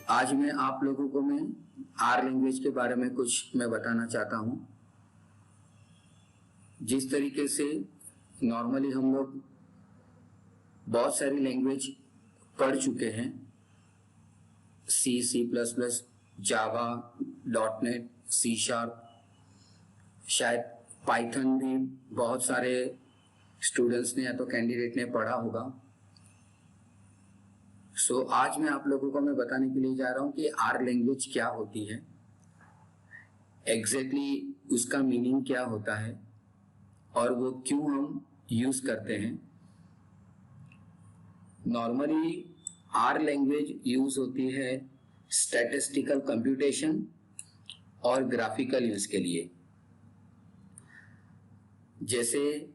आज मैं आप लोगों को आर लैंग्वेज के बारे में कुछ मैं बताना चाहता हूँ। जिस तरीके से नॉर्मली हम लोग बहुत सारी लैंग्वेज पढ़ चुके हैं, सी, C++, जावा, .NET, C#, शायद पाइथन भी बहुत सारे स्टूडेंट्स ने या तो कैंडिडेट ने पढ़ा होगा। आज मैं आप लोगों को बताने के लिए जा रहा हूँ कि आर लैंग्वेज क्या होती है, एग्जैक्टली उसका मीनिंग क्या होता है और वो क्यों हम यूज करते हैं। नॉर्मली आर लैंग्वेज यूज होती है स्टैटिस्टिकल कंप्यूटेशन और ग्राफिकल यूज के लिए। जैसे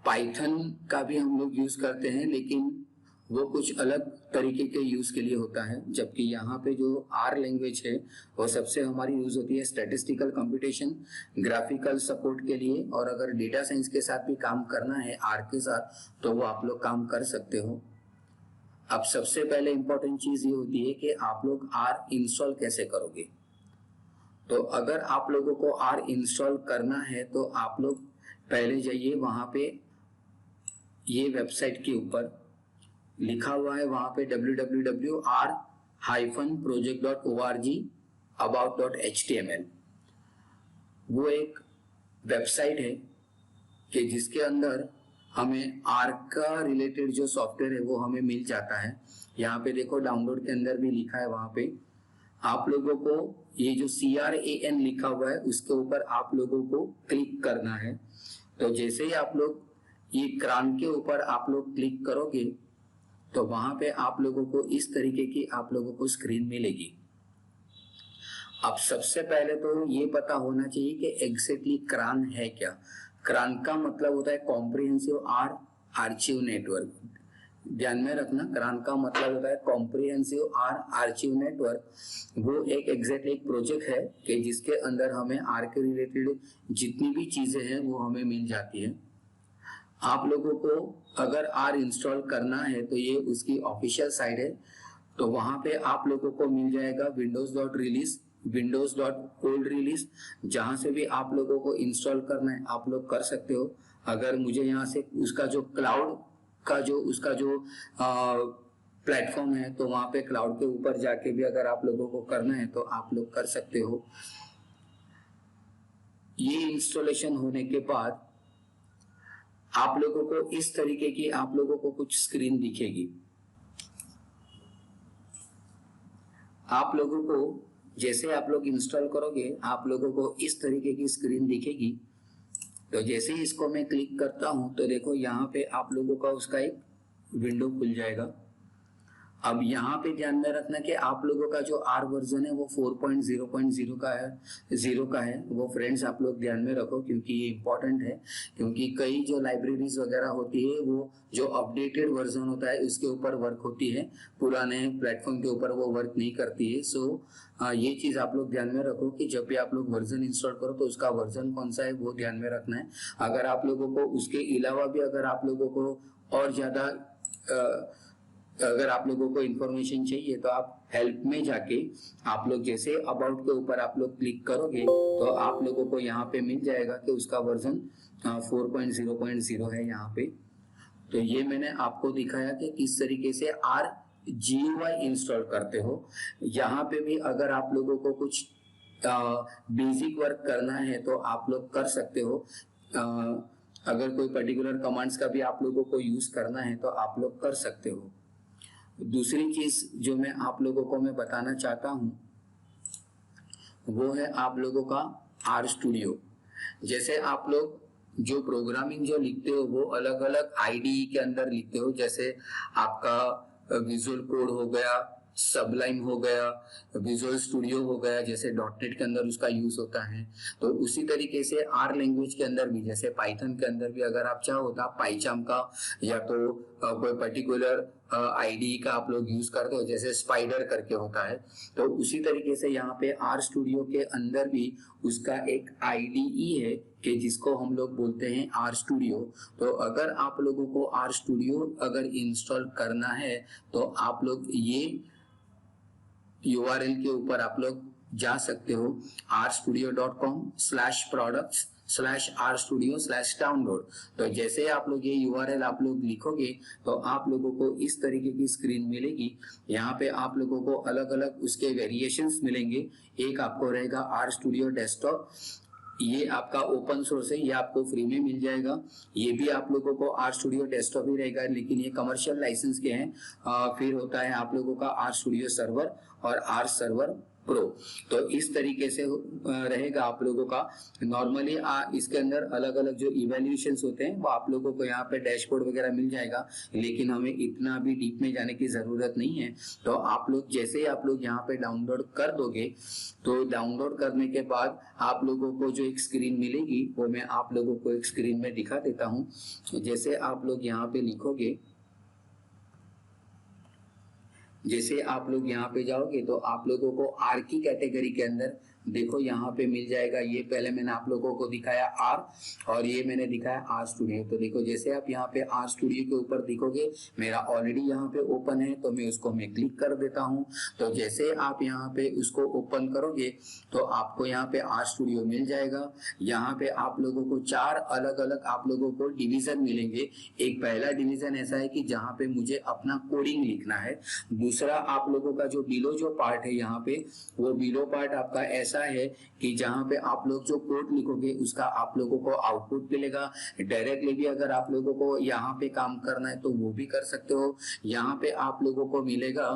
पाइथन का भी हम लोग यूज करते हैं, लेकिन वो कुछ अलग तरीके के यूज के लिए होता है, जबकि यहाँ पे जो आर लैंग्वेज है वो सबसे हमारी यूज होती है स्टैटिस्टिकल कंप्यूटेशन, ग्राफिकल सपोर्ट के लिए। और अगर डेटा साइंस के साथ भी काम करना है आर के साथ तो वो आप लोग काम कर सकते हो। अब सबसे पहले इंपॉर्टेंट चीज ये होती है कि आप लोग आर इंस्टॉल कैसे करोगे। तो अगर आप लोगों को आर इंस्टॉल करना है तो आप लोग पहले जाइए, वहां पे ये वेबसाइट के ऊपर लिखा हुआ है, वहां पे www.r-project.org/about.html। वो एक वेबसाइट है कि जिसके अंदर हमें आर का रिलेटेड जो सॉफ्टवेयर है वो हमें मिल जाता है। यहाँ पे देखो डाउनलोड के अंदर भी लिखा है, वहां पे आप लोगों को ये जो CRAN लिखा हुआ है उसके ऊपर आप लोगों को क्लिक करना है। तो जैसे ही आप लोग ये क्रान के ऊपर आप लोग क्लिक करोगे तो वहां पे आप लोगों को इस तरीके की आप लोगों को स्क्रीन मिलेगी। अब सबसे पहले तो ये पता होना चाहिए कि एग्जैक्टली क्रान है क्या। क्रान का मतलब होता है कॉम्प्रिहेंसिव आर आर्चिव नेटवर्क। ध्यान में रखना, क्रान का मतलब होता है कॉम्प्रिहेंसिव आर आर्चिव नेटवर्क। वो एक एग्जैक्टली एक प्रोजेक्ट है कि जिसके अंदर हमें आर के रिलेटेड जितनी भी चीजें हैं वो हमें मिल जाती है। आप लोगों को अगर आर इंस्टॉल करना है तो ये उसकी ऑफिशियल साइट है, तो वहां पे आप लोगों को मिल जाएगा windows.release, windows.old release। जहां से भी आप लोगों को इंस्टॉल करना है आप लोग कर सकते हो। अगर मुझे यहाँ से उसका जो क्लाउड का जो उसका जो प्लेटफॉर्म है तो वहां पे क्लाउड के ऊपर जाके भी अगर आप लोगों को करना है तो आप लोग कर सकते हो। ये इंस्टॉलेशन होने के बाद आप लोगों को इस तरीके की आप लोगों को कुछ स्क्रीन दिखेगी। आप लोगों को जैसे आप लोग इंस्टॉल करोगे आप लोगों को इस तरीके की स्क्रीन दिखेगी। तो जैसे ही इसको मैं क्लिक करता हूं तो देखो यहाँ पे आप लोगों का उसका एक विंडो खुल जाएगा। अब यहाँ पे ध्यान में रखना कि आप लोगों का जो आर वर्जन है वो 4.0.0 का है, 0 का है। वो फ्रेंड्स आप लोग ध्यान में रखो, क्योंकि ये इंपॉर्टेंट है। क्योंकि कई जो लाइब्रेरीज वगैरह होती है वो जो अपडेटेड वर्जन होता है उसके ऊपर वर्क होती है, पुराने प्लेटफॉर्म के ऊपर वो वर्क नहीं करती है। ये चीज आप लोग ध्यान में रखो कि जब भी आप लोग वर्जन इंस्टॉल करो तो उसका वर्जन कौन सा है वो ध्यान में रखना है। अगर आप लोगों को उसके अलावा भी अगर आप लोगों को और ज्यादा अगर आप लोगों को इंफॉर्मेशन चाहिए तो आप हेल्प में जाके आप लोग जैसे अबाउट के ऊपर आप लोग क्लिक करोगे तो आप लोगों को यहाँ पे मिल जाएगा कि उसका वर्जन 4.0.0 है यहाँ पे। तो ये मैंने आपको दिखाया कि किस तरीके से आर GUI इंस्टॉल करते हो। यहाँ पे भी अगर आप लोगों को कुछ बेसिक वर्क करना है तो आप लोग कर सकते हो। अगर कोई पर्टिकुलर कमांड्स का भी आप लोगों को यूज करना है तो आप लोग कर सकते हो। दूसरी चीज जो मैं आप लोगों को मैं बताना चाहता हूं वो है आप लोगों का आर स्टूडियो। जैसे आप लोग जो प्रोग्रामिंग जो लिखते हो वो अलग अलग IDE के अंदर लिखते हो। जैसे आपका विजुअल कोड हो गया, सबलाइन हो गया, विजुअल स्टूडियो हो गया, जैसे .NET के अंदर उसका यूज होता है। तो उसी तरीके से आर लैंग्वेज के अंदर भी जैसे पाइथन के अंदर भी अगर आप चाहो तो आप पाइचाम का या तो कोई पर्टिकुलर IDE का आप लोग यूज करते हो, जैसे स्पाइडर करके होता है। तो उसी तरीके से यहाँ पे आर स्टूडियो के अंदर भी उसका एक IDE है कि जिसको हम लोग बोलते हैं आर स्टूडियो। तो अगर आप लोगों को आर स्टूडियो अगर इंस्टॉल करना है तो आप लोग ये URL के ऊपर आप लोग जा सकते हो rstudio.com/products/rstudio/download। तो जैसे आप लोग ये URL आप लोग लिखोगे तो आप लोगों को इस तरीके की स्क्रीन मिलेगी। यहाँ पे आप लोगों को अलग अलग उसके वेरिएशंस मिलेंगे। एक आपको रहेगा RStudio डेस्कटॉप, ये आपका ओपन सोर्स है, ये आपको फ्री में मिल जाएगा। ये भी आप लोगों को RStudio डेस्कटॉप ही रहेगा, लेकिन ये कमर्शियल लाइसेंस के हैं। फिर होता है आप लोगों का RStudio सर्वर और R सर्वर प्रो। तो इस तरीके से रहेगा आप लोगों का। नॉर्मली इसके अंदर अलग अलग जो इवैल्यूएशंस होते हैं वो आप लोगों को यहाँ पे डैशबोर्ड वगैरह मिल जाएगा, लेकिन हमें इतना भी डीप में जाने की जरूरत नहीं है। तो आप लोग जैसे ही आप लोग यहाँ पे डाउनलोड कर दोगे तो डाउनलोड करने के बाद आप लोगों को जो एक स्क्रीन मिलेगी वो मैं आप लोगों को एक स्क्रीन में दिखा देता हूँ। जैसे आप लोग यहाँ पे लिखोगे, जैसे आप लोग यहाँ पे जाओगे तो आप लोगों को आर की कैटेगरी के अंदर देखो यहाँ पे मिल जाएगा। ये पहले मैंने आप लोगों को दिखाया आर, और ये मैंने दिखाया आर स्टूडियो। तो देखो जैसे आप यहाँ पे आर स्टूडियो के ऊपर दिखोगे, मेरा ऑलरेडी यहाँ पे ओपन है तो मैं उसको मैं क्लिक कर देता हूँ। तो जैसे आप यहाँ पे उसको ओपन करोगे तो आपको यहाँ पे आर स्टूडियो मिल जाएगा। यहाँ पे आप लोगों को 4 अलग अलग आप लोगों को डिवीजन मिलेंगे। एक पहला डिवीजन ऐसा है कि जहाँ पे मुझे अपना कोडिंग लिखना है। दूसरा आप लोगों का जो बिलो जो पार्ट है यहाँ पे, वो बिलो पार्ट आपका ऐसा है कि जहाँ पे आप लोग जो कोड लिखोगे उसका आप लोगों को आउटपुट मिलेगा। डायरेक्टली भी अगर आप लोगों को यहाँ पे काम करना है तो वो भी कर सकते हो। यहाँ पे आप लोगों को मिलेगा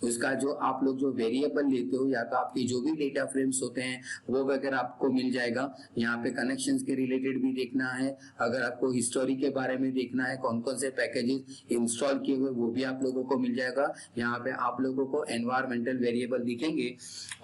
उसका जो आप लोग जो वेरिएबल लेते हो या तो आपके जो भी डेटा फ्रेम्स होते हैं वो वगैरह आपको मिल जाएगा। यहाँ पे कनेक्शंस के रिलेटेड भी देखना है, अगर आपको हिस्टोरी के बारे में देखना है, कौन कौन से पैकेजेस इंस्टॉल किए हुए वो भी आप लोगों को मिल जाएगा। यहाँ पे आप लोगों को एनवायरमेंटल वेरिएबल दिखेंगे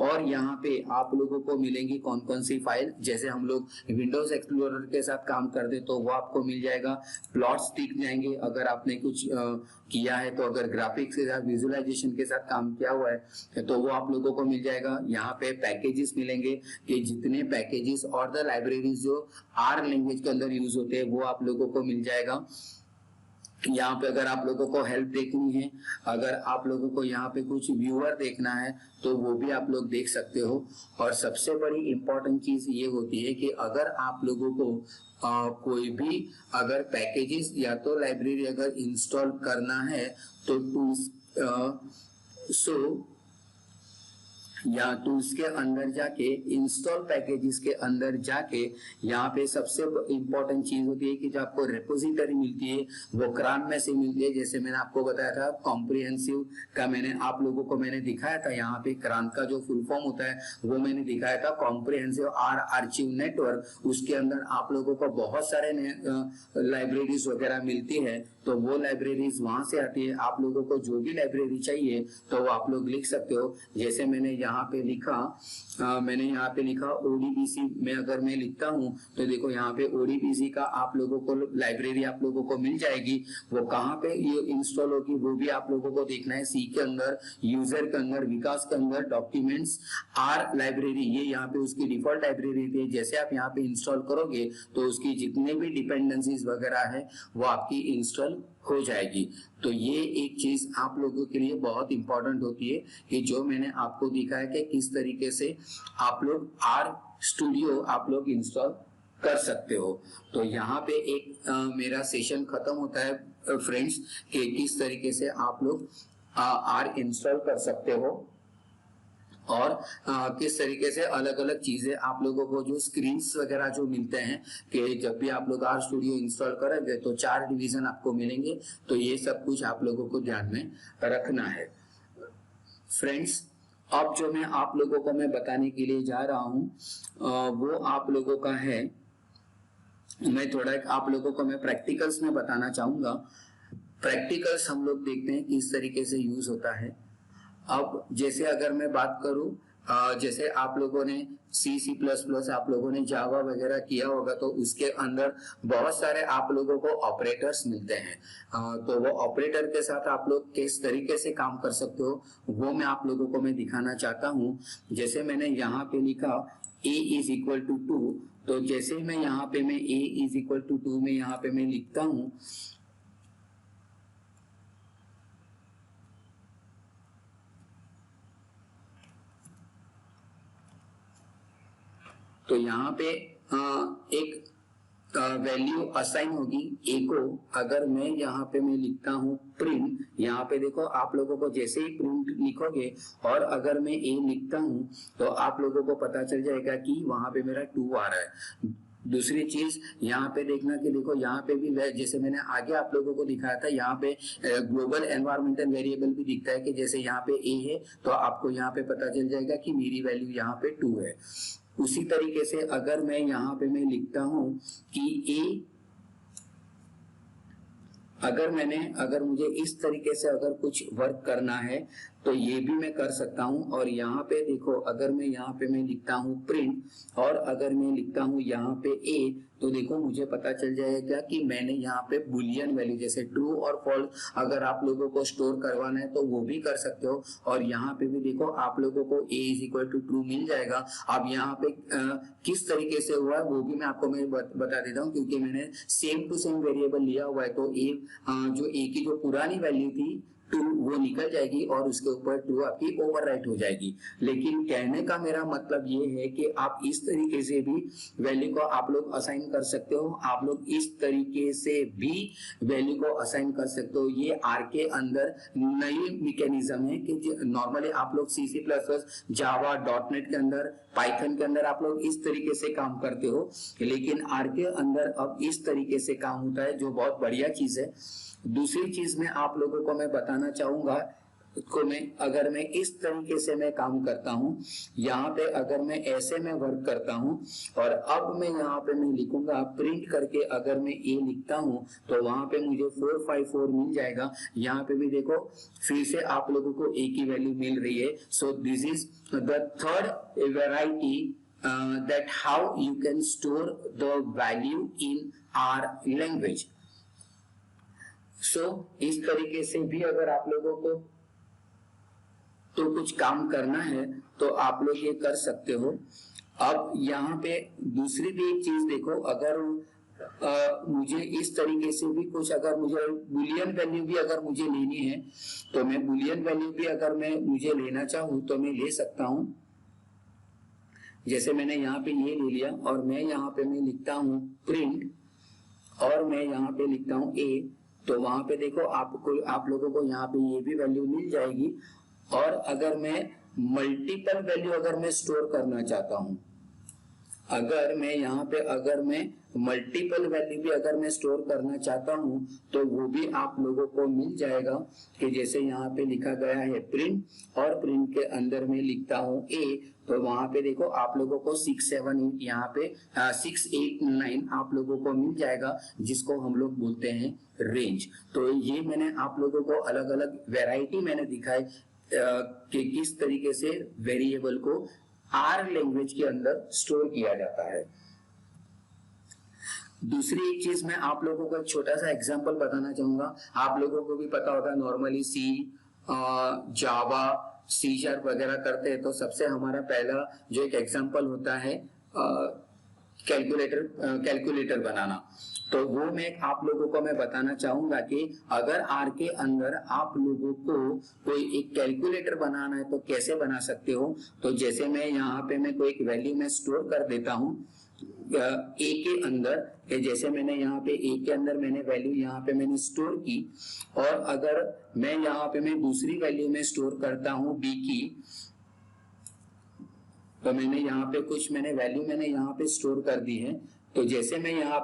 और यहाँ पे आप लोगों को मिलेंगी कौन कौन सी फाइल। जैसे हम लोग विंडोज एक्सप्लोरर के साथ काम करते तो वो आपको मिल जाएगा। प्लॉट्स दिख जाएंगे अगर आपने कुछ किया है तो, अगर ग्राफिक्स के साथ विजुअलाइजेशन के साथ काम किया हुआ है तो वो आप लोगों को मिल जाएगा। यहाँ पे पैकेजेस मिलेंगे कि जितने पैकेजेस और द लाइब्रेरीज जो आर लैंग्वेज के अंदर यूज होते हैं वो आप लोगों को मिल जाएगा। यहाँ पे अगर आप लोगों को हेल्प देखनी है, अगर आप लोगों को यहाँ पे कुछ व्यूअर देखना है तो वो भी आप लोग देख सकते हो। और सबसे बड़ी इंपॉर्टेंट चीज ये होती है कि अगर आप लोगों को कोई भी अगर पैकेजेस या तो लाइब्रेरी अगर इंस्टॉल करना है तो टूल्स या टूल्स के अंदर जाके इंस्टॉल पैकेजेस के अंदर जाके यहाँ पे सबसे इंपॉर्टेंट चीज होती है कि जो आपको रेपोजिटरी मिलती है वो क्रान में से मिलती है। जैसे मैंने आपको बताया था कॉम्प्रिहेंसिव का, मैंने आप लोगों को मैंने दिखाया था यहाँ पे क्रान का जो फुल फॉर्म होता है वो मैंने दिखाया था कॉम्प्रिहेंसिव आर्चिव नेटवर्क। उसके अंदर आप लोगों को बहुत सारे लाइब्रेरीज वगैरह मिलती है, तो वो लाइब्रेरीज वहां से आती है। आप लोगों को जो भी लाइब्रेरी चाहिए तो वो आप लोग लिख सकते हो। जैसे मैंने यहाँ पे लिखा ओडीबीसी में अगर मैं लिखता हूँ तो देखो यहाँ पे ओडीबीसी का आप लोगों को लाइब्रेरी आप लोगों को मिल जाएगी। वो कहाँ पे ये इंस्टॉल होगी वो भी आप लोगों को देखना है। सी के अंदर, यूजर के अंदर, विकास के अंदर, डॉक्यूमेंट्स, आर लाइब्रेरी, ये यहाँ पे उसकी डिफॉल्ट लाइब्रेरी थी। जैसे आप यहाँ पे इंस्टॉल करोगे तो उसकी जितने भी डिपेंडेंसीज वगैरह है वो आपकी इंस्टॉल हो जाएगी। तो ये एक चीज आप लोगों के लिए बहुत इंपॉर्टेंट होती है कि जो मैंने आपको दिखाया कि किस तरीके से आप लोग आर स्टूडियो आप लोग इंस्टॉल कर सकते हो। तो यहाँ पे एक मेरा सेशन खत्म होता है फ्रेंड्स कि किस तरीके से आप लोग आर इंस्टॉल कर सकते हो और किस तरीके से अलग अलग चीजें आप लोगों को जो स्क्रीन्स वगैरह जो मिलते हैं कि जब भी आप लोग आर स्टूडियो इंस्टॉल करेंगे तो 4 डिवीजन आपको मिलेंगे। तो ये सब कुछ आप लोगों को ध्यान में रखना है फ्रेंड्स। अब जो मैं आप लोगों को मैं बताने के लिए जा रहा हूँ वो आप लोगों का है, मैं थोड़ा आप लोगों को मैं प्रैक्टिकल्स में बताना चाहूंगा। प्रैक्टिकल्स हम लोग देखते हैं किस तरीके से यूज होता है। अब जैसे अगर मैं बात करूं, जैसे आप लोगों ने C++ आप लोगों ने जावा वगैरह किया होगा तो उसके अंदर बहुत सारे आप लोगों को ऑपरेटर्स मिलते हैं। तो वो ऑपरेटर के साथ आप लोग किस तरीके से काम कर सकते हो वो मैं आप लोगों को मैं दिखाना चाहता हूँ। जैसे मैंने यहाँ पे लिखा a इज इक्वल टू 2, तो जैसे मैं यहाँ पे मैं a इज इक्वल टू 2 में यहाँ पे मैं लिखता हूँ तो यहाँ पे एक वैल्यू असाइन होगी ए को। अगर मैं यहाँ पे मैं लिखता हूँ प्रिंट, यहाँ पे देखो आप लोगों को जैसे ही प्रिंट लिखोगे और अगर मैं ए लिखता हूँ तो आप लोगों को पता चल जाएगा कि वहां पे मेरा 2 आ रहा है। दूसरी चीज यहाँ पे देखना कि देखो यहाँ पे भी जैसे मैंने आगे आप लोगों को दिखाया था, यहाँ पे ग्लोबल एनवायरमेंटल वेरिएबल भी दिखता है कि जैसे यहाँ पे ए है तो आपको यहाँ पे पता चल जाएगा कि मेरी वैल्यू यहाँ पे 2 है। उसी तरीके से अगर मैं यहाँ पे मैं लिखता हूं कि ए, अगर मुझे इस तरीके से अगर कुछ वर्क करना है तो ये भी मैं कर सकता हूं। और यहाँ पे देखो अगर मैं यहाँ पे मैं लिखता हूँ प्रिंट और अगर मैं लिखता हूँ यहाँ पे ए, तो देखो मुझे पता चल जाएगा कि मैंने यहाँ पे बुलियन वैल्यू जैसे ट्रू और फॉल्स अगर आप लोगों को स्टोर करवाना है तो वो भी कर सकते हो। और यहाँ पे भी देखो आप लोगों को a is equal to true मिल जाएगा। अब यहाँ पे किस तरीके से हुआ है वो भी मैं आपको बता देता हूँ, क्योंकि मैंने सेम टू सेम वेरिएबल लिया हुआ है। तो जो a की जो पुरानी वैल्यू थी 2 वो निकल जाएगी और उसके ऊपर 2 आपकी ओवरराइट हो जाएगी। लेकिन कहने का मेरा मतलब ये है कि आप इस तरीके से भी वैल्यू को आप लोग असाइन कर सकते हो, आप लोग इस तरीके से भी वैल्यू को असाइन कर सकते हो। ये आर के अंदर नई मैकेनिज्म है कि नॉर्मली आप लोग C++, जावा, डॉटनेट के अंदर, पाइथन के अंदर आप लोग इस तरीके से काम करते हो, लेकिन आर के अंदर अब इस तरीके से काम होता है, जो बहुत बढ़िया चीज है। दूसरी चीज में आप लोगों को मैं बताना चाहूंगा अगर मैं इस तरीके से मैं काम करता हूं, यहाँ पे अगर मैं ऐसे में वर्क करता हूं और अब मैं यहाँ पे मैं लिखूंगा प्रिंट करके अगर मैं ए लिखता हूं तो वहां पे मुझे 454 मिल जाएगा। यहाँ पे भी देखो फिर से आप लोगों को ए की वैल्यू मिल रही है। So this is the third variety that how you can store the value in R language. इस तरीके से भी अगर आप लोगों को तो कुछ काम करना है तो आप लोग ये कर सकते हो। अब यहाँ पे दूसरी भी एक चीज देखो, अगर मुझे इस तरीके से भी कुछ अगर मुझे बुलियन वैल्यू भी अगर मुझे लेनी है तो मैं बुलियन वैल्यू भी अगर मुझे लेना चाहूँ तो मैं ले सकता हूँ। जैसे मैंने यहाँ पे ये ले लिया और मैं यहाँ पे मैं लिखता हूँ प्रिंट और मैं यहाँ पे लिखता हूँ ए, तो वहां पे देखो आप लोगों को यहाँ पे ये भी वैल्यू मिल जाएगी। और अगर मैं मल्टीपल वैल्यू अगर मैं स्टोर करना चाहता हूँ, अगर मैं यहाँ पे अगर मैं मल्टीपल वैल्यू भी अगर मैं स्टोर करना चाहता हूँ तो वो भी आप लोगों को मिल जाएगा कि जैसे यहाँ पे लिखा गया है प्रिंट और प्रिंट के अंदर में लिखता हूँ ए, तो वहां पे देखो आप लोगों को 678 यहाँ पे 689 आप लोगों को मिल जाएगा, जिसको हम लोग बोलते हैं रेंज। तो ये मैंने आप लोगों को अलग अलग वैरायटी मैंने दिखाई कि किस तरीके से वेरिएबल को आर लैंग्वेज के अंदर स्टोर किया जाता है। दूसरी एक चीज मैं आप लोगों को एक छोटा सा एग्जांपल बताना चाहूंगा। आप लोगों को भी पता होगा नॉर्मली सी, जावा, C# वगैरह करते हैं तो सबसे हमारा पहला जो एक एग्जांपल होता है कैलकुलेटर बनाना। तो वो मैं आप लोगों को मैं बताना चाहूंगा कि अगर आर के अंदर आप लोगों को कोई एक कैलकुलेटर बनाना है तो कैसे बना सकते हो। तो जैसे मैं यहाँ पे मैं कोई एक वैल्यू में स्टोर कर देता हूँ ए के अंदर, जैसे मैंने यहाँ पे ए के अंदर मैंने वैल्यू यहाँ पे मैंने स्टोर की, और अगर मैं यहाँ पे मैं दूसरी वैल्यू में स्टोर करता हूँ बी की, तो मैंने यहाँ पे कुछ वैल्यू मैंने यहाँ पे स्टोर कर दी है। तो जैसे मैं यहाँ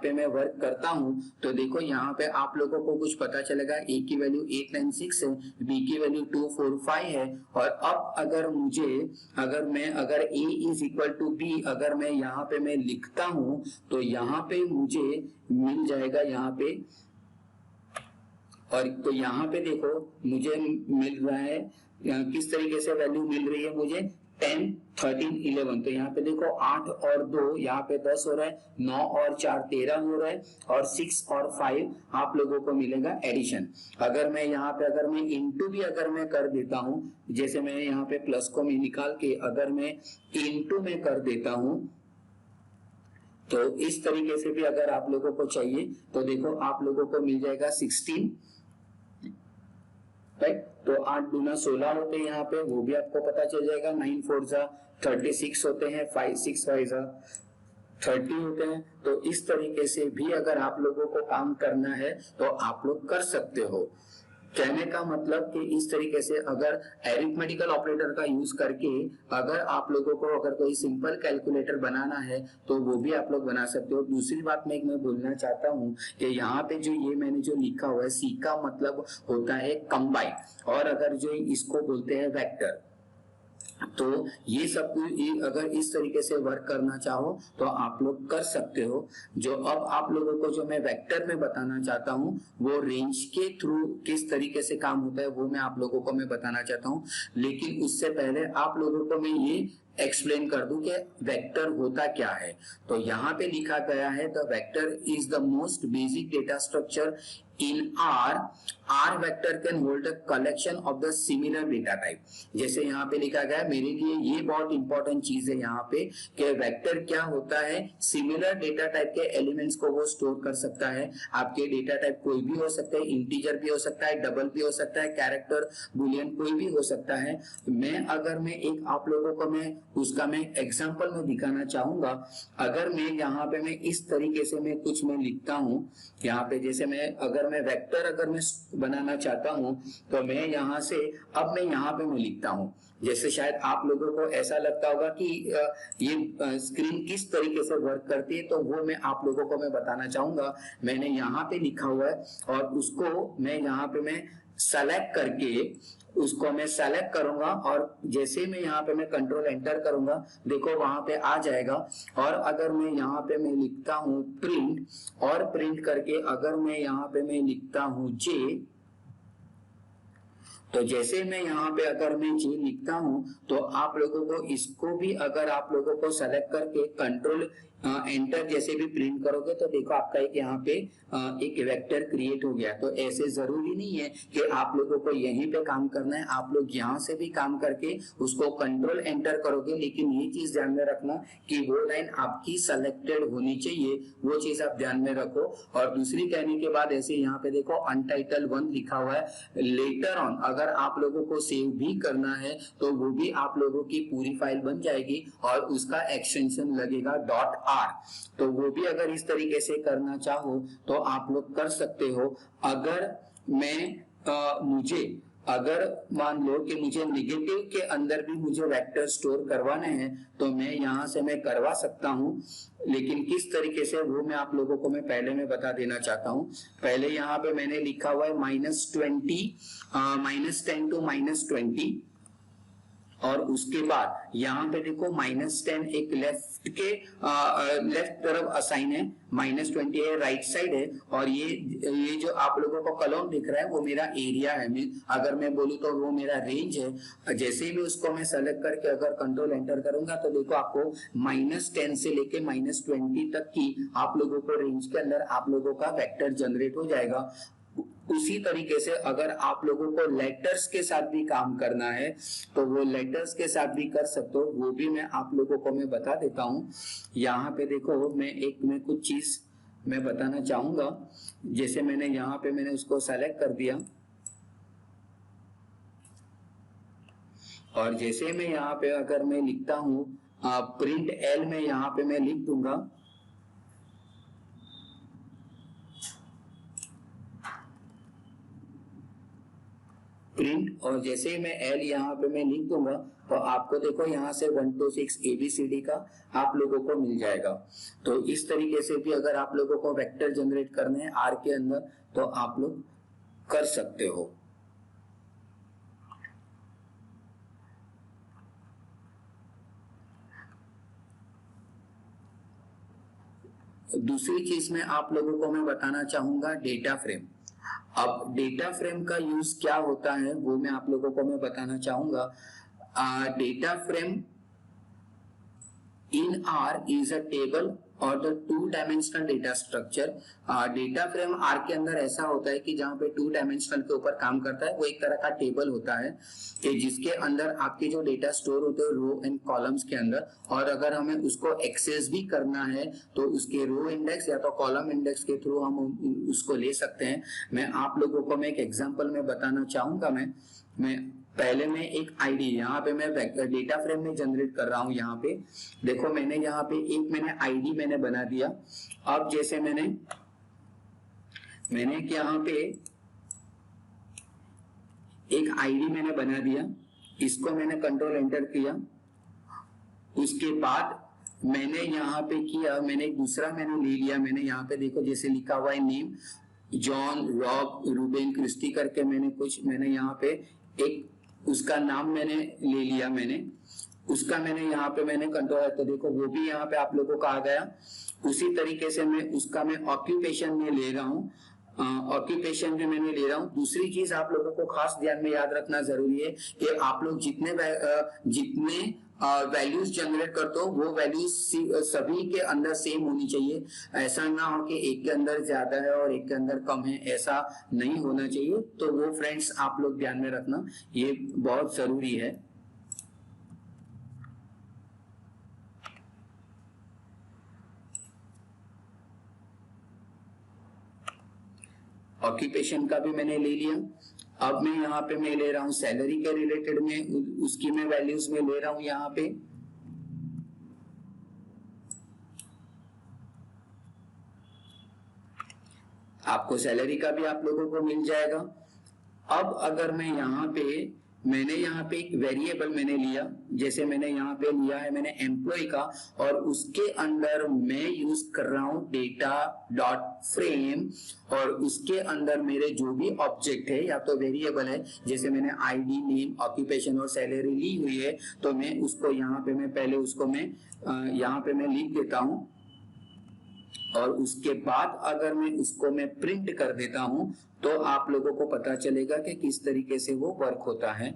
पे मैं वर्क करता हूँ तो देखो यहाँ पे आप लोगों को कुछ पता चलेगा ए की वैल्यू 896 है, बी की वैल्यू 245 है। और अब अगर ए इज इक्वल टू बी अगर मैं यहाँ पे मैं लिखता हूँ तो यहाँ पे मुझे मिल जाएगा यहाँ पे, और तो यहाँ पे देखो मुझे मिल रहा है किस तरीके से वैल्यू मिल रही है मुझे 10, 13, 11। तो यहाँ पे देखो 8 और 2 यहाँ पे 10 हो रहा है, 9 और 4 13 हो रहा है, और 6 और 5 आप लोगों को मिलेगा एडिशन। अगर मैं यहाँ पे अगर मैं इनटू भी अगर मैं कर देता हूँ, जैसे मैं यहाँ पे प्लस को मैं निकाल के अगर मैं इनटू में कर देता हूँ, तो इस तरीके से भी अगर आप लोगों को चाहिए तो देखो आप लोगों को मिल जाएगा 16 राइट। तो 8 दूना 16 होते हैं यहाँ पे, वो भी आपको पता चल जाएगा। 9 4 जा 36 होते हैं, 5 6 5 जा 30 होते हैं। तो इस तरीके से भी अगर आप लोगों को काम करना है तो आप लोग कर सकते हो। कहने का मतलब कि इस तरीके से अगर एरिथमेटिकल ऑपरेटर का यूज करके अगर आप लोगों को अगर कोई सिंपल कैलकुलेटर बनाना है तो वो भी आप लोग बना सकते हो। दूसरी बात मैं बोलना चाहता हूँ कि यहाँ पे जो ये मैंने जो लिखा हुआ है, सी का मतलब होता है कंबाइन, और अगर जो इसको बोलते हैं वेक्टर। तो ये सब अगर इस तरीके से वर्क करना चाहो तो आप लोग कर सकते हो। जो अब आप लोगों को जो मैं वेक्टर में बताना चाहता हूँ वो रेंज के थ्रू किस तरीके से काम होता है वो मैं आप लोगों को मैं बताना चाहता हूँ। लेकिन उससे पहले आप लोगों को मैं ये एक्सप्लेन कर दूं कि वेक्टर होता क्या है। तो यहाँ पे लिखा गया है the vector is the most basic data structure in are vector can hold a collection of the similar data type. जैसे यहाँ पे लिखा गया है, मेरे लिए ये बहुत इंपॉर्टेंट चीज है यहाँ पे कि वेक्टर क्या होता है, सिमिलर डेटा टाइप के एलिमेंट्स को वो स्टोर कर सकता है। आपके डेटा टाइप कोई भी हो सकता है, इंटीजर भी हो सकता है, डबल भी हो सकता है, कैरेक्टर बुलियन कोई भी हो सकता है। मैं एक आप लोगों को मैं उसका मैं एग्जांपल में दिखाना चाहूंगा। अगर मैं यहाँ पे मैं इस तरीके से मैं कुछ मैं लिखता हूँ, यहाँ पे जैसे मैं वेक्टर अगर मैं बनाना चाहता हूँ तो मैं यहाँ से अब मैं यहाँ पे मैं लिखता हूँ। जैसे शायद आप लोगों को ऐसा लगता होगा कि ये स्क्रीन किस तरीके से वर्क करती है, तो वो मैं आप लोगों को मैं बताना चाहूंगा। मैंने यहाँ पे लिखा हुआ है और उसको मैं यहाँ पे मैं सेलेक्ट करके उसको मैं सेलेक्ट करूंगा और जैसे मैं यहाँ पे मैं कंट्रोल एंटर करूंगा, देखो वहां पे आ जाएगा। और अगर मैं यहाँ पे मैं लिखता हूँ प्रिंट, और प्रिंट करके अगर मैं यहाँ पे मैं लिखता हूँ जे, तो जैसे मैं यहाँ पे अगर मैं जे लिखता हूँ तो आप लोगों को इसको भी अगर आप लोगों को सेलेक्ट करके कंट्रोल एंटर जैसे भी प्रिंट करोगे तो देखो आपका एक यहाँ पे एक वेक्टर क्रिएट हो गया। तो ऐसे जरूरी नहीं है कि आप लोगों को यहीं पे काम करना है, आप लोग यहाँ से भी काम करके उसको कंट्रोल एंटर करोगे। लेकिन ये चीज ध्यान में रखना कि वो लाइन आपकी सेलेक्टेड होनी चाहिए, वो चीज आप ध्यान में रखो। और दूसरी कहने के बाद ऐसे यहाँ पे देखो अनटाइटल 1 लिखा हुआ है। लेटर ऑन अगर आप लोगों को सेव भी करना है तो वो भी आप लोगों की पूरी फाइल बन जाएगी और उसका एक्सटेंशन लगेगा .r। तो वो भी अगर इस तरीके से करना चाहो तो आप लोग कर सकते हो। अगर मुझे अगर मान लो कि मुझे नेगेटिव के अंदर भी मुझे वेक्टर स्टोर करवाने हैं तो मैं यहाँ से मैं करवा सकता हूँ। लेकिन किस तरीके से वो मैं आप लोगों को मैं पहले मैं बता देना चाहता हूँ। पहले यहाँ पे मैंने लिखा हुआ है -10 to -20, और उसके बाद यहाँ पे देखो -10 एक लेफ्ट तरफ असाइन है, -20 है राइट साइड है, और ये जो आप लोगों को कॉलम दिख रहा है वो मेरा एरिया है। अगर मैं बोलूँ तो वो मेरा रेंज है। जैसे ही उसको मैं सेलेक्ट करके अगर कंट्रोल एंटर करूंगा तो देखो आपको -10 से लेके -20 तक की आप लोगों को रेंज के अंदर आप लोगों का वेक्टर जनरेट हो जाएगा। उसी तरीके से अगर आप लोगों को लेटर्स के साथ भी काम करना है तो वो लेटर्स के साथ भी कर सकते हो, वो भी मैं आप लोगों को मैं बता देता हूँ। यहाँ पे देखो मैं कुछ चीज मैं बताना चाहूंगा। जैसे मैंने यहाँ पे मैंने उसको सेलेक्ट कर दिया और जैसे मैं यहाँ पे अगर मैं लिखता हूँ प्रिंट एल में यहाँ पे मैं लिख दूंगा प्रिंट, और जैसे ही मैं एल यहाँ पे मैं लिख दूंगा तो आपको देखो यहाँ से 1 to 6 ABCD का आप लोगों को मिल जाएगा। तो इस तरीके से भी अगर आप लोगों को वेक्टर जनरेट करने हैं आर के अंदर तो आप लोग कर सकते हो। दूसरी चीज में आप लोगों को मैं बताना चाहूंगा डेटा फ्रेम। अब डेटा फ्रेम का यूज क्या होता है वो मैं आप लोगों को मैं बताना चाहूंगा। Data frame in R is a table और the two dimensional data structure. Data frame R के अंदर ऐसा होता है कि जहाँ पे टू डायमेंशनल के ऊपर काम करता है, वो एक तरह का टेबल होता है कि जिसके अंदर आपके जो डेटा स्टोर होते हैं रो एंड कॉलम्स के अंदर, और अगर हमें उसको एक्सेस भी करना है तो उसके रो इंडेक्स या तो कॉलम इंडेक्स के थ्रू हम उसको ले सकते हैं। मैं आप लोगों को मैं एक एग्जांपल में बताना चाहूंगा। मैं पहले में एक आईडी यहाँ पे मैं डेटा फ्रेम में जनरेट कर रहा हूँ। यहाँ पे देखो मैंने यहाँ पे मैंने आईडी मैंने बना दिया। अब जैसे मैंने यहाँ पे एक आईडी मैंने बना दिया, इसको मैंने कंट्रोल एंटर किया। उसके बाद मैंने यहाँ पे किया, मैंने एक दूसरा मैंने ले लिया। मैंने यहाँ पे देखो जैसे लिखा हुआ है name John Rob Ruben Christy करके मैंने यहाँ पे एक उसका नाम मैंने ले लिया। मैंने उसका यहाँ पे मैंने कंट्रोल, तो देखो वो भी यहाँ पे आप लोगों का आ गया। उसी तरीके से मैं ऑक्यूपेशन में ले रहा हूँ, ऑक्यूपेशन में मैंने ले रहा हूँ। दूसरी चीज आप लोगों को खास ध्यान में याद रखना जरूरी है कि आप लोग जितने वैल्यूज जनरेट करते हो वो वैल्यूज सभी के अंदर सेम होनी चाहिए। ऐसा ना हो कि एक के अंदर ज्यादा है और एक के अंदर कम है, ऐसा नहीं होना चाहिए। तो वो फ्रेंड्स आप लोग ध्यान में रखना, ये बहुत जरूरी है। ऑक्यूपेशन का भी मैंने ले लिया। अब मैं यहाँ पे मैं ले रहा हूँ सैलरी के रिलेटेड में, उसकी मैं वैल्यूज में ले रहा हूँ यहाँ पे। आपको सैलरी का भी आप लोगों को मिल जाएगा। अब अगर मैं मैंने यहाँ पे एक वेरिएबल मैंने लिया, जैसे मैंने यहाँ पे लिया है मैंने एम्प्लॉय का, और उसके अंदर मैं यूज कर रहा हूँ डेटा डॉट फ्रेम, और उसके अंदर मेरे जो भी ऑब्जेक्ट है या तो वेरिएबल है, जैसे मैंने आईडी नेम ऑक्यूपेशन और सैलरी ली हुई है, तो मैं उसको यहाँ पे मैं पहले उसको मैं यहाँ पे मैं लिख देता हूँ। और उसके बाद अगर मैं उसको मैं प्रिंट कर देता हूं तो आप लोगों को पता चलेगा कि किस तरीके से वो वर्क होता है।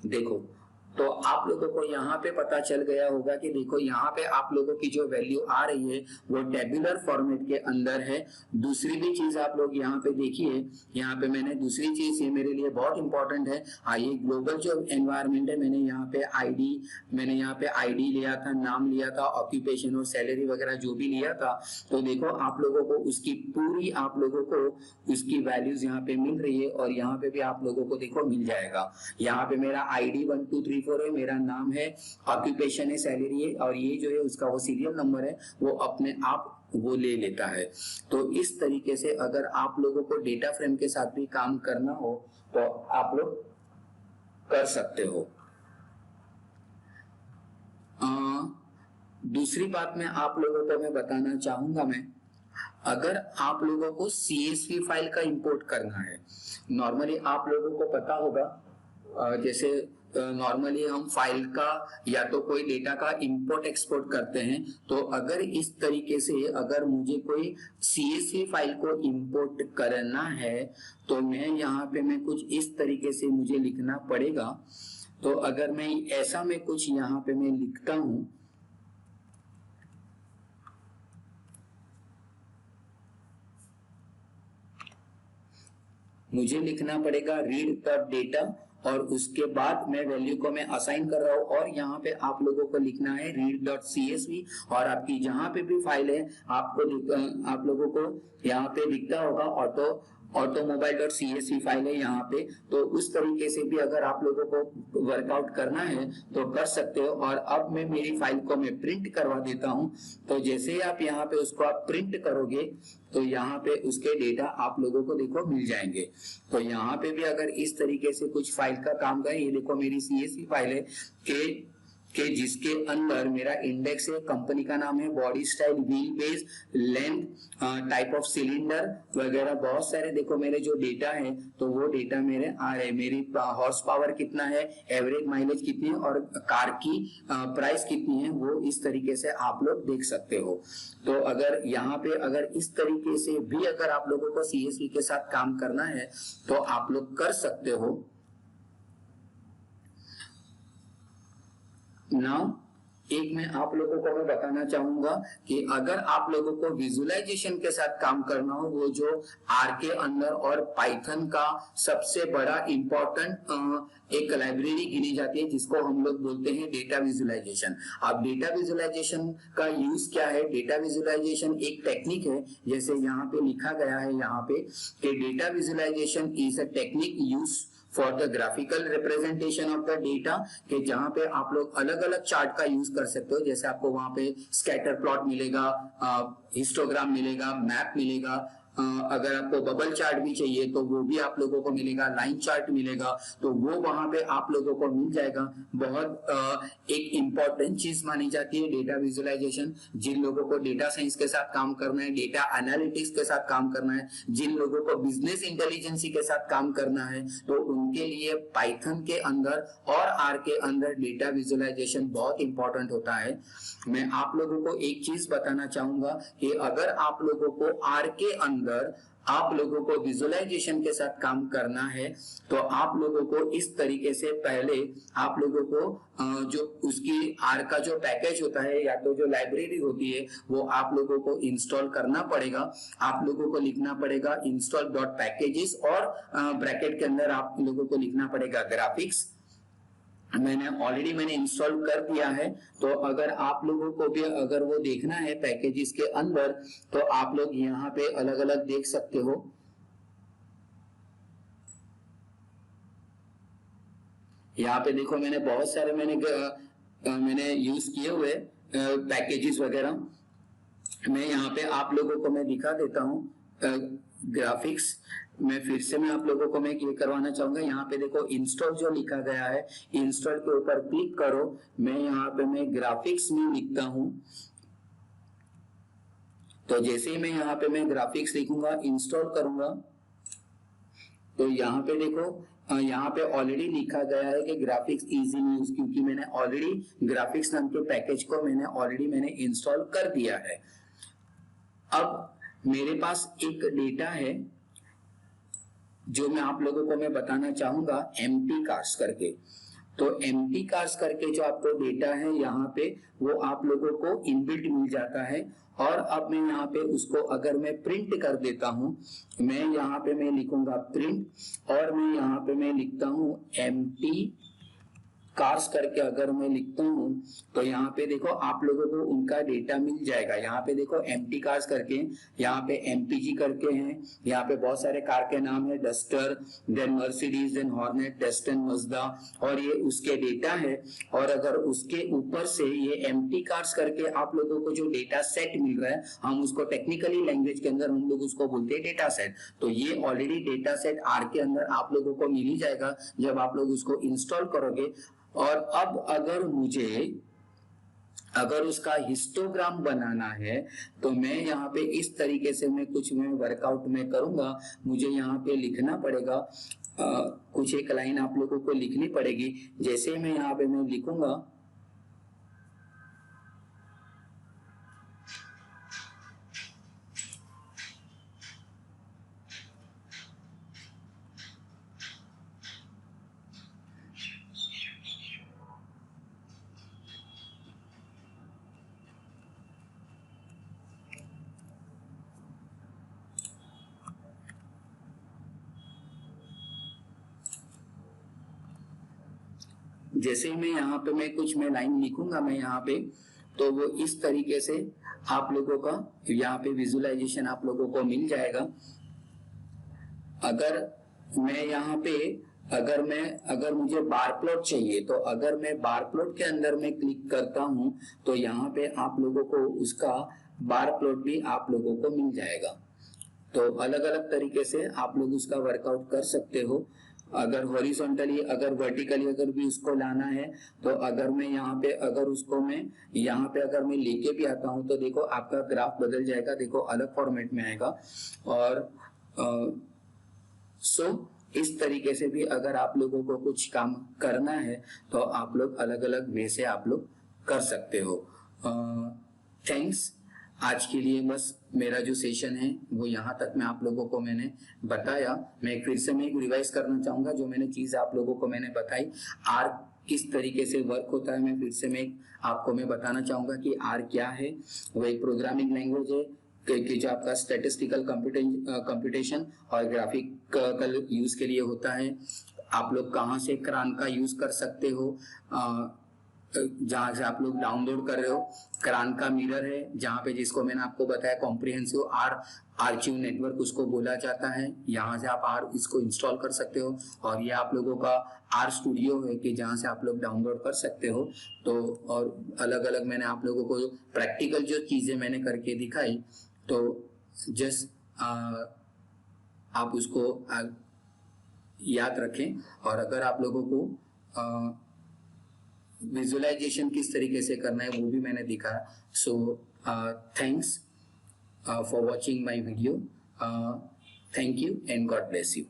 देखो तो आप लोगों को यहाँ पे पता चल गया होगा कि देखो यहाँ पे आप लोगों की जो वैल्यू आ रही है वो टेबुलर फॉर्मेट के अंदर है। दूसरी भी चीज आप लोग यहाँ पे देखिए, यहाँ पे मैंने दूसरी चीज, ये मेरे लिए बहुत इंपॉर्टेंट है। ये ग्लोबल जो एनवायरनमेंट है, मैंने यहाँ पे आईडी लिया था, नाम लिया था, ऑक्यूपेशन और सैलरी वगैरह जो भी लिया था। तो देखो आप लोगों को उसकी पूरी आप लोगों को उसकी वैल्यूज यहाँ पे मिल रही है, और यहाँ पे भी आप लोगों को देखो मिल जाएगा। यहाँ पे मेरा आईडी 1 2 3 4 है, मेरा नाम है, ऑक्यूपेशन है, सैलरी है, और ये जो है उसका वो सीरियल नंबर है, वो अपने आप वो ले लेता है। तो इस तरीके से अगर आप लोगों को डेटा फ्रेम के साथ भी काम करना हो तो आप लोग कर सकते हो। दूसरी बात मैं आप लोगों को मैं बताना चाहूंगा, अगर आप लोगों को CSV फाइल का इंपोर्ट करना है, नॉर्मली आप लोगों को पता होगा जैसे नॉर्मली हम फाइल का या तो कोई डेटा का इंपोर्ट एक्सपोर्ट करते हैं, तो अगर इस तरीके से अगर मुझे कोई CSV फाइल को इंपोर्ट करना है तो यहाँ पे मैं कुछ इस तरीके से मुझे लिखना पड़ेगा। तो अगर मैं ऐसा में कुछ यहाँ पे मैं लिखता हूं, मुझे लिखना पड़ेगा रीड द डेटा, और उसके बाद मैं वैल्यू को मैं असाइन कर रहा हूँ, और यहाँ पे आप लोगों को लिखना है read.csv। और आपकी जहां पे भी फाइल है आप लोगों को यहाँ पे दिखता होगा ऑटोमोबाइल.csv फाइल है यहाँ पे। तो उस तरीके से भी अगर आप लोगों को वर्कआउट करना है तो कर सकते हो। और अब मैं मेरी फाइल को मैं प्रिंट करवा देता हूँ। तो जैसे ही आप यहाँ पे उसको आप प्रिंट करोगे तो यहाँ पे उसके डेटा आप लोगों को देखो मिल जाएंगे। तो यहाँ पे भी अगर इस तरीके से कुछ फाइल का काम करें, ये देखो मेरी CSV फाइल है के जिसके अंदर मेरा इंडेक्स है, कंपनी का नाम है, body style, wheel base, length, type of cylinder वगैरह बहुत सारे देखो मेरे जो डेटा है, तो वो डेटा मेरे आ रहे हैं। मेरी हॉर्स पावर कितना है, एवरेज माइलेज कितनी है, और कार की प्राइस कितनी है, वो इस तरीके से आप लोग देख सकते हो। तो अगर यहाँ पे अगर इस तरीके से भी अगर आप लोगों को CSV के साथ काम करना है तो आप लोग कर सकते हो। ना एक मैं आप लोगों को मैं बताना चाहूंगा कि अगर आप लोगों को विजुअलाइजेशन के साथ काम करना हो, वो जो आर के अंदर और पाइथन का सबसे बड़ा इंपॉर्टेंट एक लाइब्रेरी गिनी जाती है जिसको हम लोग बोलते हैं डेटा विजुअलाइजेशन। अब डेटा विजुअलाइजेशन का यूज क्या है? डेटा विजुअलाइजेशन एक टेक्निक है, जैसे यहाँ पे लिखा गया है यहाँ पे कि data visualisation is a technique use for the graphical representation of the data, कि जहां पे आप लोग अलग अलग चार्ट का यूज कर सकते हो। जैसे आपको वहां पे स्कैटर प्लॉट मिलेगा, हिस्टोग्राम मिलेगा, मैप मिलेगा, अगर आपको बबल चार्ट भी चाहिए तो वो भी आप लोगों को मिलेगा, लाइन चार्ट मिलेगा, तो वो वहां पे आप लोगों को मिल जाएगा। बहुत एक इंपॉर्टेंट चीज मानी जाती है डेटा विजुअलाइजेशन। जिन लोगों को डेटा साइंस के साथ काम करना है, डेटा एनालिटिक्स के साथ काम करना है, जिन लोगों को बिजनेस इंटेलिजेंसी के साथ काम करना है, तो उनके लिए पाइथन के अंदर और आर के अंदर डेटा विजुअलाइजेशन बहुत इंपॉर्टेंट होता है। मैं आप लोगों को एक चीज बताना चाहूंगा कि अगर आप लोगों को आर के अंदर आप लोगों को विजुअलाइजेशन के साथ काम करना है, तो आप लोगों को इस तरीके से पहले आप लोगों को जो उसकी आर का जो पैकेज होता है या तो जो लाइब्रेरी होती है वो आप लोगों को इंस्टॉल करना पड़ेगा। आप लोगों को लिखना पड़ेगा इंस्टॉल डॉट पैकेजेस और ब्रैकेट के अंदर आप लोगों को लिखना पड़ेगा ग्राफिक्स। मैंने इंस्टॉल कर दिया है, तो अगर आप लोगों को भी अगर वो देखना है पैकेजेस के अंदर, तो आप लोग यहाँ पे अलग अलग देख सकते हो। यहाँ पे देखो मैंने बहुत सारे मैंने यूज किए हुए पैकेजेस वगैरह। मैं यहाँ पे आप लोगों को मैं दिखा देता हूँ ग्राफिक्स। मैं फिर से मैं आप लोगों को मैं ये करवाना चाहूंगा, यहाँ पे देखो इंस्टॉल जो लिखा गया है, इंस्टॉल के ऊपर क्लिक करो। मैं यहाँ पे मैं ग्राफिक्स में लिखता हूँ, तो जैसे ही मैं यहाँ पे मैं ग्राफिक्स लिखूंगा, इंस्टॉल करूंगा, तो यहाँ पे देखो यहाँ पे ऑलरेडी लिखा गया है कि ग्राफिक्स इजी यूज, क्योंकि मैंने ऑलरेडी ग्राफिक्स नाम के पैकेज को मैंने इंस्टॉल कर दिया है। अब मेरे पास एक डेटा है जो मैं आप लोगों को मैं बताना चाहूंगा, एम्प्टी कार्स करके। तो एम्प्टी कार्स करके जो आपको डेटा है यहाँ पे, वो आप लोगों को इनबिल्ट मिल जाता है। और अब मैं यहाँ पे उसको अगर मैं प्रिंट कर देता हूँ, मैं यहाँ पे मैं लिखूंगा प्रिंट, और मैं यहाँ पे मैं लिखता हूँ एम्प्टी कार्स करके अगर मैं लिखता हूँ, तो यहाँ पे देखो आप लोगों को उनका डेटा मिल जाएगा। यहाँ पे देखो एम्प्टी कार्स करके, यहाँ पे एमपीजी करके हैं, यहाँ पे बहुत सारे कार के नाम है, Duster, then Mercedes, then Hornet, Datsun, Mazda, और ये उसके डेटा है। और अगर उसके ऊपर से ये एम्प्टी कार्स करके आप लोगों को जो डेटा सेट मिल रहा है, हम उसको टेक्निकली लैंग्वेज के अंदर हम लोग उसको बोलते हैं डेटा सेट। तो ये ऑलरेडी डेटा सेट आर के अंदर आप लोगों को मिल ही जाएगा जब आप लोग उसको इंस्टॉल करोगे। और अब अगर उसका हिस्टोग्राम बनाना है, तो मैं यहाँ पे इस तरीके से मैं वर्कआउट में करूंगा। मुझे यहाँ पे लिखना पड़ेगा, कुछ एक लाइन आप लोगों को लिखनी पड़ेगी। जैसे मैं यहाँ पे मैं लिखूंगा, जैसे ही मैं यहाँ पे मैं लाइन लिखूंगा मैं यहाँ पे, तो वो इस तरीके से आप लोगों का यहाँ पे विजुअलाइजेशन आप लोगों को मिल जाएगा। अगर मैं यहाँ पे अगर मुझे बार प्लॉट चाहिए, तो अगर मैं बार प्लॉट के अंदर में क्लिक करता हूं, तो यहाँ पे आप लोगों को उसका बार प्लॉट भी आप लोगों को मिल जाएगा। तो अलग अलग तरीके से आप लोग उसका वर्कआउट कर सकते हो। अगर हॉरिजॉन्टली अगर वर्टिकली अगर भी उसको लाना है, तो अगर मैं यहाँ पे अगर मैं लेके भी आता हूँ, तो देखो आपका ग्राफ बदल जाएगा, देखो अलग फॉर्मेट में आएगा। और इस तरीके से भी अगर आप लोगों को कुछ काम करना है, तो आप लोग अलग अलग वे से आप लोग कर सकते हो। थैंक्स। आज के लिए बस मेरा जो सेशन है वो यहाँ तक मैं आप लोगों को मैंने बताया। मैं फिर से मैं रिवाइज करना चाहूंगा जो मैंने चीज आप लोगों को मैंने बताई। आर किस तरीके से वर्क होता है, मैं फिर से आपको बताना चाहूँगा कि आर क्या है। वो एक प्रोग्रामिंग लैंग्वेज है कि जो आपका स्टैटिस्टिकल कंप्यूटेशन और ग्राफिकल यूज के लिए होता है। आप लोग कहाँ से क्रान का यूज कर सकते हो, जहाँ से आप लोग डाउनलोड कर रहे हो, क्रान का मिरर है जहाँ पे, जिसको मैंने आपको बताया कॉम्प्रिहेंसिव आर्चिव नेटवर्क उसको बोला जाता है। यहाँ से आप इसको इंस्टॉल कर सकते हो। और ये आप लोगों का आर स्टूडियो है कि जहाँ से आप लोग डाउनलोड कर सकते हो। तो और अलग अलग मैंने आप लोगों को प्रैक्टिकल जो चीजें मैंने करके दिखाई, तो जस्ट आप उसको याद रखें। और अगर आप लोगों को विजुअलाइजेशन किस तरीके से करना है वो भी मैंने दिखाया। So thanks for watching my video. Thank you and God bless you.